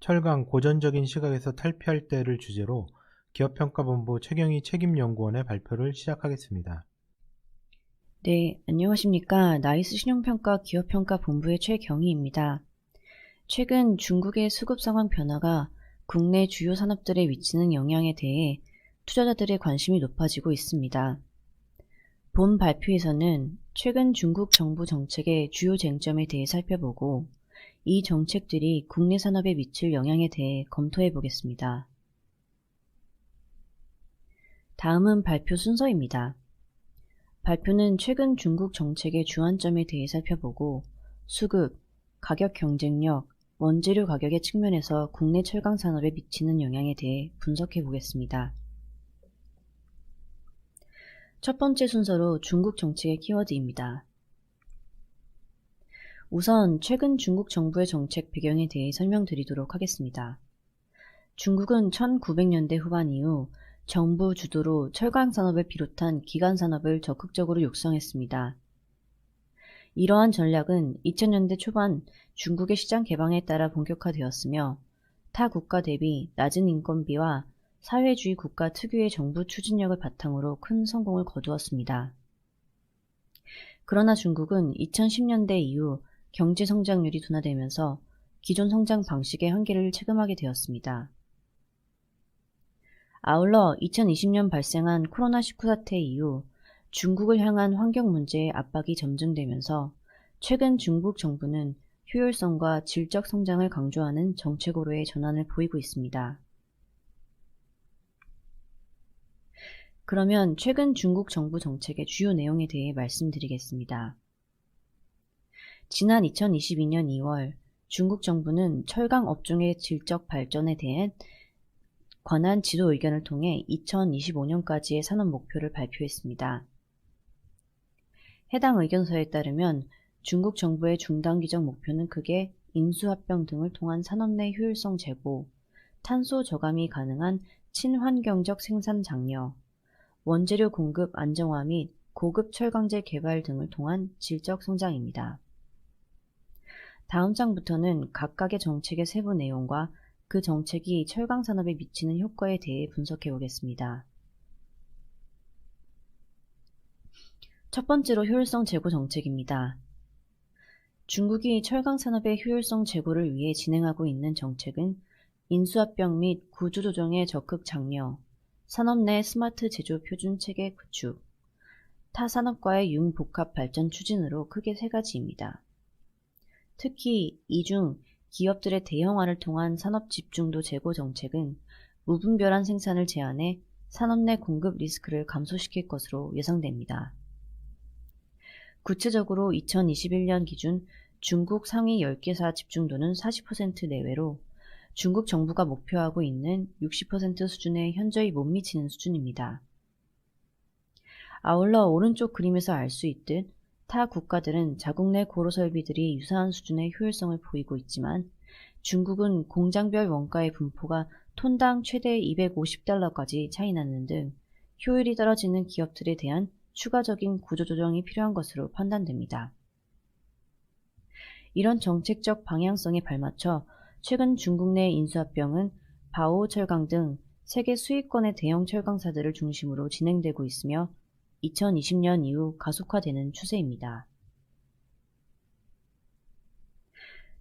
철강 고전적인 시각에서 탈피할 때를 주제로 기업평가본부 최경희 책임연구원의 발표를 시작하겠습니다. 네, 안녕하십니까. 나이스 신용평가 기업평가 본부의 최경희입니다. 최근 중국의 수급 상황 변화가 국내 주요 산업들에 미치는 영향에 대해 투자자들의 관심이 높아지고 있습니다. 본 발표에서는 최근 중국 정부 정책의 주요 쟁점에 대해 살펴보고 이 정책들이 국내 산업에 미칠 영향에 대해 검토해 보겠습니다. 다음은 발표 순서입니다. 발표는 최근 중국 정책의 주안점에 대해 살펴보고 수급, 가격 경쟁력, 원재료 가격의 측면에서 국내 철강 산업에 미치는 영향에 대해 분석해 보겠습니다. 첫 번째 순서로 중국 정책의 키워드입니다. 우선 최근 중국 정부의 정책 배경에 대해 설명드리도록 하겠습니다. 중국은 1900년대 후반 이후 정부 주도로 철강 산업을 비롯한 기간 산업을 적극적으로 육성했습니다. 이러한 전략은 2000년대 초반 중국의 시장 개방에 따라 본격화되었으며 타 국가 대비 낮은 인건비와 사회주의 국가 특유의 정부 추진력을 바탕으로 큰 성공을 거두었습니다. 그러나 중국은 2010년대 이후 경제 성장률이 둔화되면서 기존 성장 방식의 한계를 체감하게 되었습니다. 아울러 2020년 발생한 코로나19 사태 이후 중국을 향한 환경 문제의 압박이 점증되면서 최근 중국 정부는 효율성과 질적 성장을 강조하는 정책으로의 전환을 보이고 있습니다. 그러면 최근 중국 정부 정책의 주요 내용에 대해 말씀드리겠습니다. 지난 2022년 2월 중국 정부는 철강 업종의 질적 발전에 대한 관한 지도 의견을 통해 2025년까지의 산업 목표를 발표했습니다. 해당 의견서에 따르면 중국 정부의 중단기적 목표는 크게 인수합병 등을 통한 산업 내 효율성 제고, 탄소 저감이 가능한 친환경적 생산 장려, 원재료 공급 안정화 및 고급 철강제 개발 등을 통한 질적 성장입니다. 다음 장부터는 각각의 정책의 세부 내용과 그 정책이 철강 산업에 미치는 효과에 대해 분석해 보겠습니다. 첫 번째로 효율성 제고 정책입니다. 중국이 철강 산업의 효율성 제고를 위해 진행하고 있는 정책은 인수합병 및 구조조정의 적극 장려, 산업 내 스마트 제조 표준 체계 구축, 타 산업과의 융복합 발전 추진으로 크게 세 가지입니다. 특히 이 중 기업들의 대형화를 통한 산업 집중도 제고 정책은 무분별한 생산을 제한해 산업 내 공급 리스크를 감소시킬 것으로 예상됩니다. 구체적으로 2021년 기준 중국 상위 10개사 집중도는 40% 내외로 중국 정부가 목표하고 있는 60% 수준에 현저히 못 미치는 수준입니다. 아울러 오른쪽 그림에서 알 수 있듯 타 국가들은 자국 내 고로 설비들이 유사한 수준의 효율성을 보이고 있지만 중국은 공장별 원가의 분포가 톤당 최대 250달러까지 차이 나는 등 효율이 떨어지는 기업들에 대한 추가적인 구조조정이 필요한 것으로 판단됩니다. 이런 정책적 방향성에 발맞춰 최근 중국 내 인수합병은 바오 철강 등 세계 수익권의 대형 철강사들을 중심으로 진행되고 있으며 2020년 이후 가속화되는 추세입니다.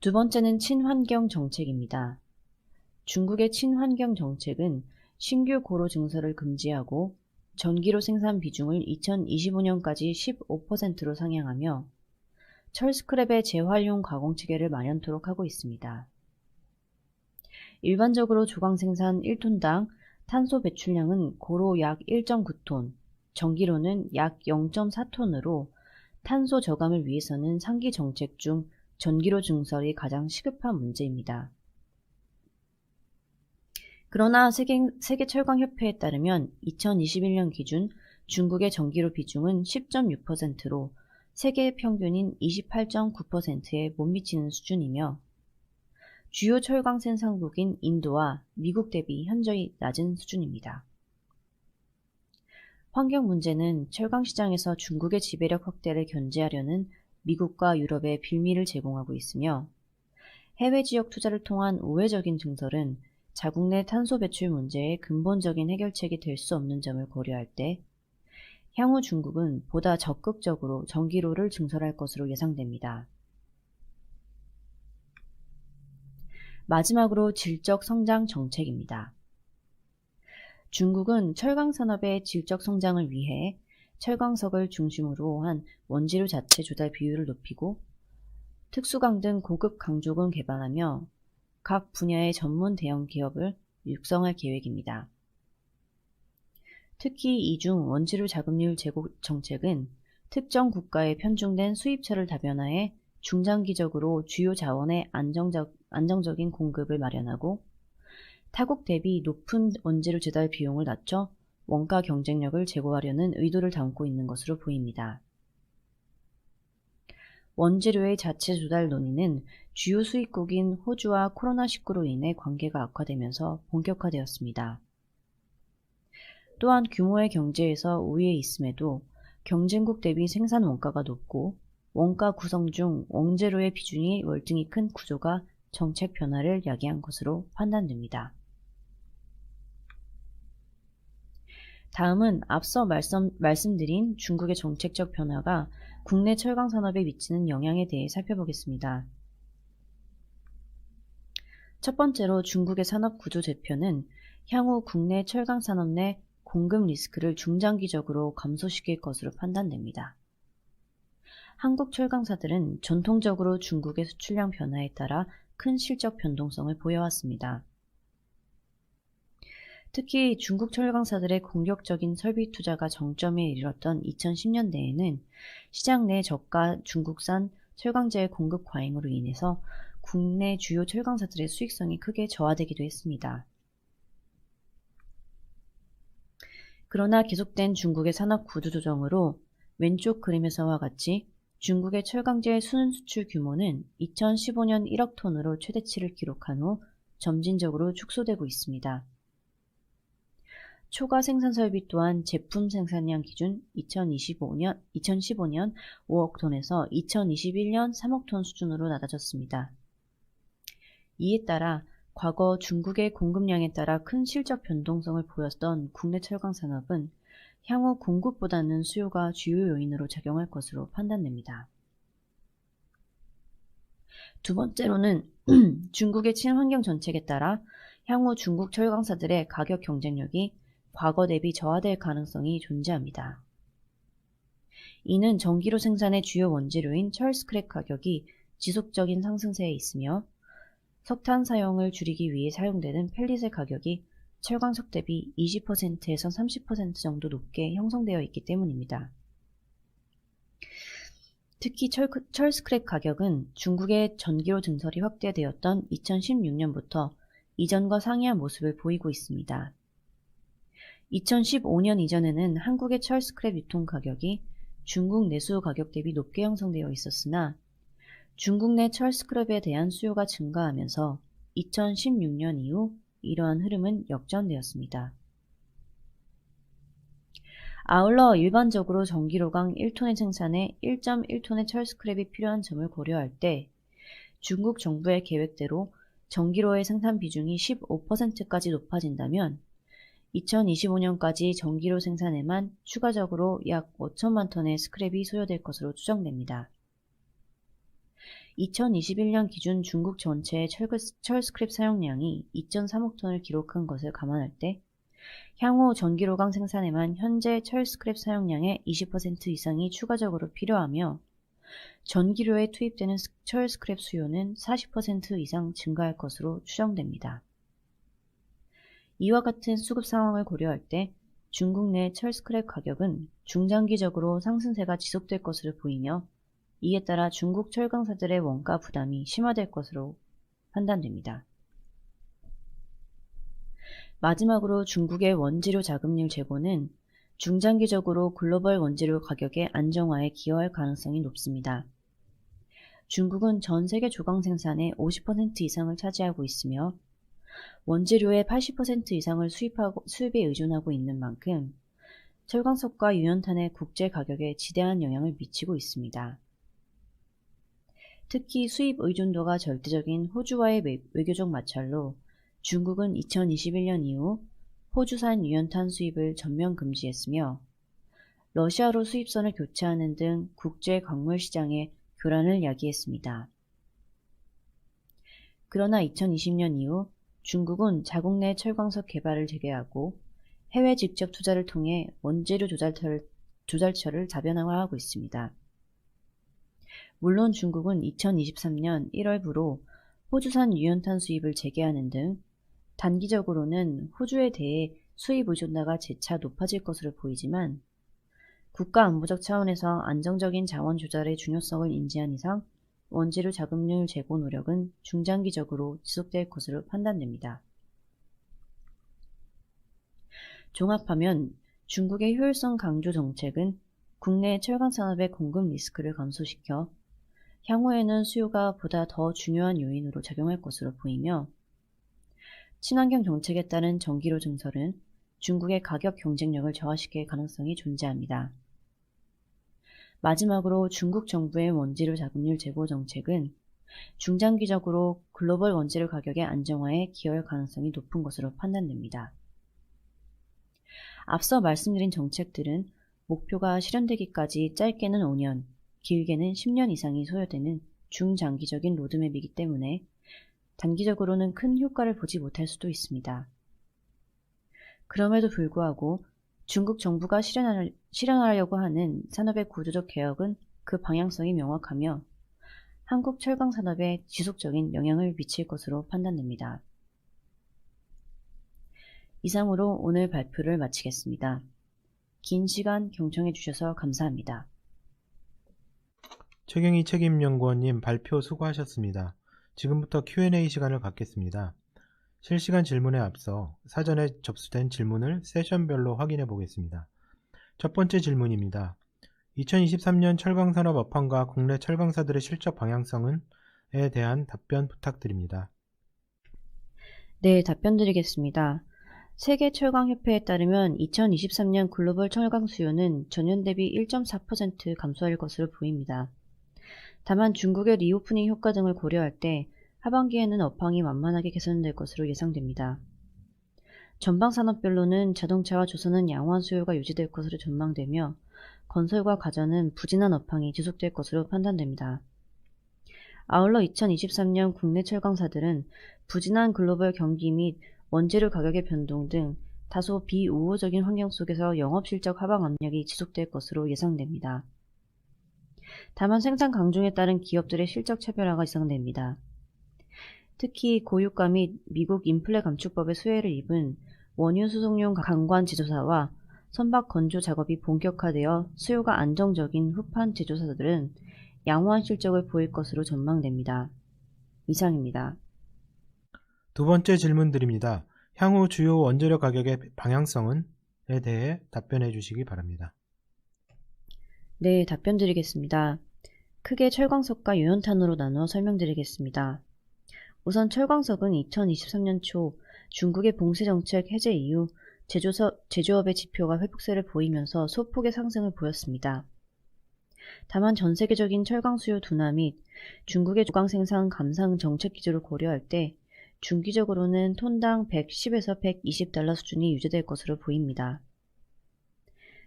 두 번째는 친환경 정책입니다. 중국의 친환경 정책은 신규 고로 증설을 금지하고 전기료 생산 비중을 2025년까지 15%로 상향하며 철 스크랩의 재활용 가공 체계를 만연토록 하고 있습니다. 일반적으로 조강 생산 1톤당 탄소 배출량은 고로 약 1.9톤, 전기료는 약 0.4톤으로 탄소 저감을 위해서는 상기 정책 중 전기료 증설이 가장 시급한 문제입니다. 그러나 세계철강협회에 따르면 2021년 기준 중국의 전기료 비중은 10.6%로 세계 평균인 28.9%에 못 미치는 수준이며 주요 철강 생산국인 인도와 미국 대비 현저히 낮은 수준입니다. 환경 문제는 철강 시장에서 중국의 지배력 확대를 견제하려는 미국과 유럽에 빌미를 제공하고 있으며 해외 지역 투자를 통한 우회적인 증설은 자국 내 탄소 배출 문제의 근본적인 해결책이 될 수 없는 점을 고려할 때 향후 중국은 보다 적극적으로 전기로를 증설할 것으로 예상됩니다. 마지막으로 질적 성장 정책입니다. 중국은 철강 산업의 질적 성장을 위해 철광석을 중심으로 한 원재료 자체 조달 비율을 높이고 특수강 등 고급 강조군 개발하며 각 분야의 전문 대형 기업을 육성할 계획입니다. 특히 이중 원재료 자급률 제고 정책은 특정 국가에 편중된 수입처를 다변화해 중장기적으로 주요 자원의 안정적인 공급을 마련하고 타국 대비 높은 원재료 조달 비용을 낮춰 원가 경쟁력을 제고하려는 의도를 담고 있는 것으로 보입니다. 원재료의 자체 조달 논의는 주요 수입국인 호주와 코로나19로 인해 관계가 악화되면서 본격화되었습니다. 또한 규모의 경제에서 우위에 있음에도 경쟁국 대비 생산 원가가 높고 원가 구성 중 원재료의 비중이 월등히 큰 구조가 정책 변화를 야기한 것으로 판단됩니다. 다음은 앞서 말씀드린 중국의 정책적 변화가 국내 철강 산업에 미치는 영향에 대해 살펴보겠습니다. 첫 번째로 중국의 산업 구조 재편은 향후 국내 철강 산업 내 공급 리스크를 중장기적으로 감소시킬 것으로 판단됩니다. 한국 철강사들은 전통적으로 중국의 수출량 변화에 따라 큰 실적 변동성을 보여왔습니다. 특히 중국 철강사들의 공격적인 설비 투자가 정점에 이르렀던 2010년대에는 시장 내 저가 중국산 철강제의 공급 과잉으로 인해서 국내 주요 철강사들의 수익성이 크게 저하되기도 했습니다. 그러나 계속된 중국의 산업 구조 조정으로 왼쪽 그림에서와 같이 중국의 철강제 순수출 규모는 2015년 1억 톤으로 최대치를 기록한 후 점진적으로 축소되고 있습니다. 초과 생산 설비 또한 제품 생산량 기준 2015년 5억 톤에서 2021년 3억 톤 수준으로 낮아졌습니다. 이에 따라 과거 중국의 공급량에 따라 큰 실적 변동성을 보였던 국내 철강 산업은 향후 공급보다는 수요가 주요 요인으로 작용할 것으로 판단됩니다. 두 번째로는 중국의 친환경 정책에 따라 향후 중국 철강사들의 가격 경쟁력이 과거 대비 저하될 가능성이 존재합니다. 이는 전기로 생산의 주요 원재료인 철 스크랩 가격이 지속적인 상승세에 있으며 석탄 사용을 줄이기 위해 사용되는 펠릿의 가격이 철광석 대비 20%에서 30% 정도 높게 형성되어 있기 때문입니다. 특히 철 스크랩 가격은 중국의 전기로 증설이 확대되었던 2016년부터 이전과 상이한 모습을 보이고 있습니다. 2015년 이전에는 한국의 철 스크랩 유통 가격이 중국 내수 가격 대비 높게 형성되어 있었으나 중국 내 철 스크랩에 대한 수요가 증가하면서 2016년 이후 이러한 흐름은 역전되었습니다. 아울러 일반적으로 전기로강 1톤의 생산에 1.1톤의 철 스크랩이 필요한 점을 고려할 때 중국 정부의 계획대로 전기로의 생산 비중이 15%까지 높아진다면 2025년까지 전기로 생산에만 추가적으로 약 5천만 톤의 스크랩이 소요될 것으로 추정됩니다. 2021년 기준 중국 전체의 철 스크랩 사용량이 2.3억 톤을 기록한 것을 감안할 때 향후 전기로강 생산에만 현재 철 스크랩 사용량의 20% 이상이 추가적으로 필요하며 전기료에 투입되는 철 스크랩 수요는 40% 이상 증가할 것으로 추정됩니다. 이와 같은 수급 상황을 고려할 때 중국 내 철 스크랩 가격은 중장기적으로 상승세가 지속될 것으로 보이며 이에 따라 중국 철강사들의 원가 부담이 심화될 것으로 판단됩니다. 마지막으로 중국의 원재료 자급률 제고는 중장기적으로 글로벌 원재료 가격의 안정화에 기여할 가능성이 높습니다. 중국은 전 세계 조강 생산의 50% 이상을 차지하고 있으며 원재료의 80% 이상을 수입에 의존하고 있는 만큼 철광석과 유연탄의 국제 가격에 지대한 영향을 미치고 있습니다. 특히 수입 의존도가 절대적인 호주와의 외교적 마찰로 중국은 2021년 이후 호주산 유연탄 수입을 전면 금지했으며 러시아로 수입선을 교체하는 등 국제 광물 시장의 교란을 야기했습니다. 그러나 2020년 이후 중국은 자국 내 철광석 개발을 재개하고 해외 직접 투자를 통해 원재료 조달처를 다변화하고 있습니다. 물론 중국은 2023년 1월부로 호주산 유연탄 수입을 재개하는 등 단기적으로는 호주에 대해 수입 의존도가 재차 높아질 것으로 보이지만 국가 안보적 차원에서 안정적인 자원 조달의 중요성을 인지한 이상 원재료 자급률 제고 노력은 중장기적으로 지속될 것으로 판단됩니다. 종합하면 중국의 효율성 강조 정책은 국내 철강 산업의 공급 리스크를 감소시켜 향후에는 수요가 보다 더 중요한 요인으로 작용할 것으로 보이며 친환경 정책에 따른 전기료 증설은 중국의 가격 경쟁력을 저하시킬 가능성이 존재합니다. 마지막으로 중국 정부의 원재료 자급률 제고 정책은 중장기적으로 글로벌 원재료 가격의 안정화에 기여할 가능성이 높은 것으로 판단됩니다. 앞서 말씀드린 정책들은 목표가 실현되기까지 짧게는 5년, 길게는 10년 이상이 소요되는 중장기적인 로드맵이기 때문에 단기적으로는 큰 효과를 보지 못할 수도 있습니다. 그럼에도 불구하고 중국 정부가 실현하려고 하는 산업의 구조적 개혁은 그 방향성이 명확하며 한국 철강 산업에 지속적인 영향을 미칠 것으로 판단됩니다. 이상으로 오늘 발표를 마치겠습니다. 긴 시간 경청해 주셔서 감사합니다. 최경희 책임연구원님 발표 수고하셨습니다. 지금부터 Q&A 시간을 갖겠습니다. 실시간 질문에 앞서 사전에 접수된 질문을 세션별로 확인해 보겠습니다. 첫 번째 질문입니다. 2023년 철강산업 업황과 국내 철강사들의 실적 방향성에 대한 답변 부탁드립니다. 네, 답변 드리겠습니다. 세계철강협회에 따르면 2023년 글로벌 철강 수요는 전년 대비 1.4% 감소할 것으로 보입니다. 다만 중국의 리오프닝 효과 등을 고려할 때 하반기에는 업황이 완만하게 개선될 것으로 예상됩니다. 전방 산업별로는 자동차와 조선은 양호한 수요가 유지될 것으로 전망되며 건설과 가전은 부진한 업황이 지속될 것으로 판단됩니다. 아울러 2023년 국내 철강사들은 부진한 글로벌 경기 및 원재료 가격의 변동 등 다소 비우호적인 환경 속에서 영업실적 하방 압력이 지속될 것으로 예상됩니다. 다만 생산 강중에 따른 기업들의 실적 차별화가 예상됩니다. 특히 고유가 및 미국 인플레 감축법의 수혜를 입은 원유 수송용 강관 제조사와 선박 건조 작업이 본격화되어 수요가 안정적인 후판 제조사들은 양호한 실적을 보일 것으로 전망됩니다. 이상입니다. 두 번째 질문 드립니다. 향후 주요 원재료 가격의 방향성에 대해 답변해 주시기 바랍니다. 네, 답변 드리겠습니다. 크게 철광석과 유연탄으로 나누어 설명드리겠습니다. 우선 철광석은 2023년 초 중국의 봉쇄 정책 해제 이후 제조업의 지표가 회복세를 보이면서 소폭의 상승을 보였습니다. 다만 전 세계적인 철강 수요 둔화 및 중국의 조강 생산 감상 정책 기조를 고려할 때 중기적으로는 톤당 110에서 120달러 수준이 유지될 것으로 보입니다.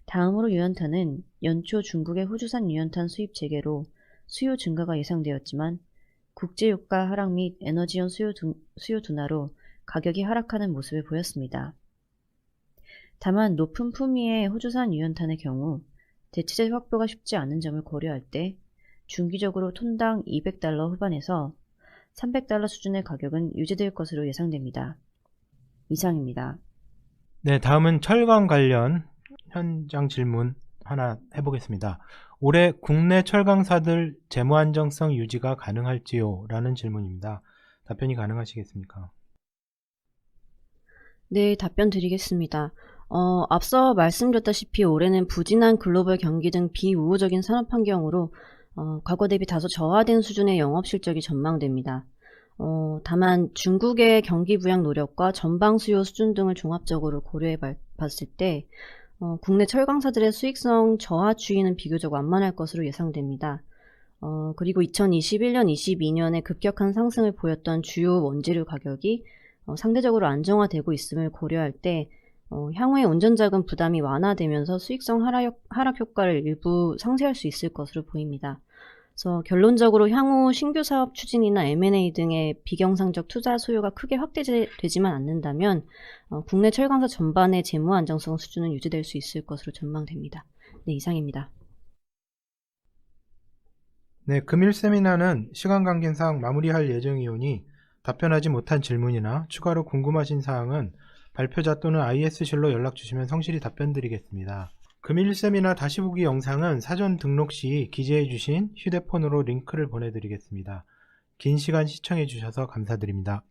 다음으로 유연탄은 연초 중국의 호주산 유연탄 수입 재개로 수요 증가가 예상되었지만 국제유가 하락 및 에너지원 수요 둔화로 가격이 하락하는 모습을 보였습니다. 다만 높은 품위의 호주산 유연탄의 경우 대체재 확보가 쉽지 않은 점을 고려할 때 중기적으로 톤당 200달러 후반에서 300달러 수준의 가격은 유지될 것으로 예상됩니다. 이상입니다. 네, 다음은 철강 관련 현장 질문 하나 해보겠습니다. 올해 국내 철강사들 재무 안정성 유지가 가능할지요? 라는 질문입니다. 답변이 가능하시겠습니까? 네, 답변 드리겠습니다. 앞서 말씀드렸다시피 올해는 부진한 글로벌 경기 등 비우호적인 산업 환경으로 과거 대비 다소 저하된 수준의 영업 실적이 전망됩니다. 다만 중국의 경기 부양 노력과 전방 수요 수준 등을 종합적으로 고려해 봤을 때 국내 철강사들의 수익성 저하 추이는 비교적 완만할 것으로 예상됩니다. 그리고 2021년, 22년에 급격한 상승을 보였던 주요 원재료 가격이 상대적으로 안정화되고 있음을 고려할 때 향후에 운전자금 부담이 완화되면서 수익성 하락 효과를 일부 상쇄할 수 있을 것으로 보입니다. 그래서 결론적으로 향후 신규 사업 추진이나 M&A 등의 비경상적 투자 수요가 크게 확대되지만 않는다면 국내 철강사 전반의 재무 안정성 수준은 유지될 수 있을 것으로 전망됩니다. 네, 이상입니다. 네, 금일 세미나는 시간 관계상 마무리할 예정이오니 답변하지 못한 질문이나 추가로 궁금하신 사항은 발표자 또는 IS실로 연락 주시면 성실히 답변 드리겠습니다. 금일 세미나 다시 보기 영상은 사전 등록 시 기재해 주신 휴대폰으로 링크를 보내드리겠습니다. 긴 시간 시청해 주셔서 감사드립니다.